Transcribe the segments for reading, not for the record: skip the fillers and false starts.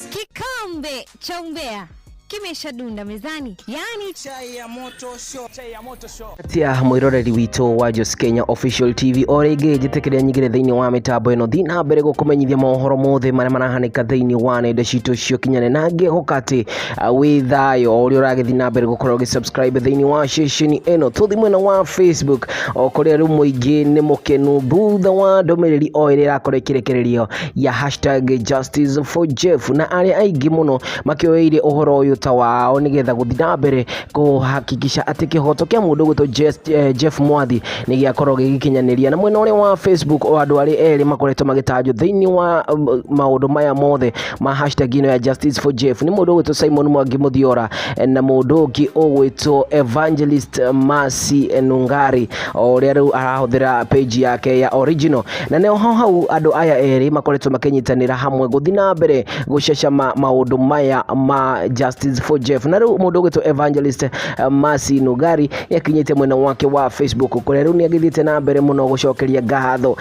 Kikombe cha umbea kimeshadunda mezani, yani chai ya moto show. Tia mwiroreri wito wa Jos Kenya Official TV orege jitekeria nyigire thiini wa mitambo eno thina mbere gukumenyithia mohoro mothe maria marahanika thiini wa nenda citu cio kinyane nange hokati withayo uri uragithii na mbere gukorwo gi-subscribe thiini wa station eno tuthi mwena wa Facebook okuria ru muingi ni mukenu thutha wa ndomereri o iri irakorwo ikirekererio ya #JusticeForJeff na aria aingi muno makioeire uhoro uyu wao nigetha guthii na mbere kuhakikisha ati kihoto kia mundu gwito Jeff Mwathi ni giakorwo gigikinyaniria na mwena uria wa Facebook o andu ari eri makoretwo magitanjwo thiini wa maundu maya mothe ma #ino ya #JusticeForJeff ni mundu gwito Simon Mwangi Muthiora na mundu ungi ugwito Evangelist Mercy Nungari uria riu arahuthira page yake ya original na neho hau andu aya eri makoretwo makinyitanira hamwe guthii na mbere gucesha maundu maya ma #JusticeForJeff na riu mundu gwito Evangelist Mercy Nungari yakinyite mwena wake wa Facebook kuria riu ni agithite na mbere muno gucokeria ngatho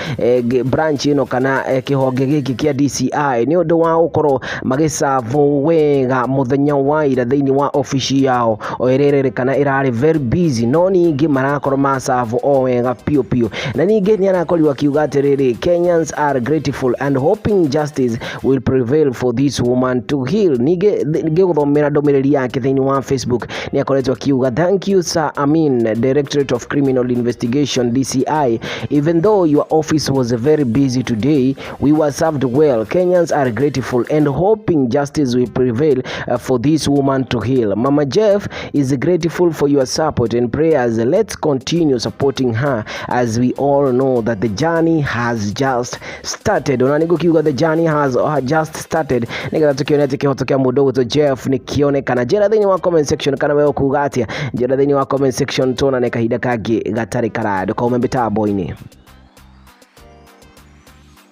branch ino kana kihonge giki kia DCI ni undu wa ukorwo magisavo wega muthenya wa ira thiini wa office yao o irerere kana irari very busy no ningi marakorwo masavo o wega pio na ningi ni arakorwo akiuga atiriri Kenyans are grateful and hoping justice will prevail for this woman to heal ningi guthomera ndomereri yake thiini wa Facebook ni akoretwo akiuga thank you sir Amin Directorate of Criminal Investigation DCI even though your office was very busy today we were served well. Kenyans are grateful and hoping justice will prevail for this woman to heal. Mama Jeff is grateful for your support and prayers. Let's continue supporting her as we all know that the journey has just started. Unanigo kiuga the journey has just started. Nigga tukiona kihoto kia mundu to Jeff ni kionekana jera thiini wa comment section kana wewe kugatia jera thiini wa comment section tona ne kahinda kagi gatari karado ka umembe taboini.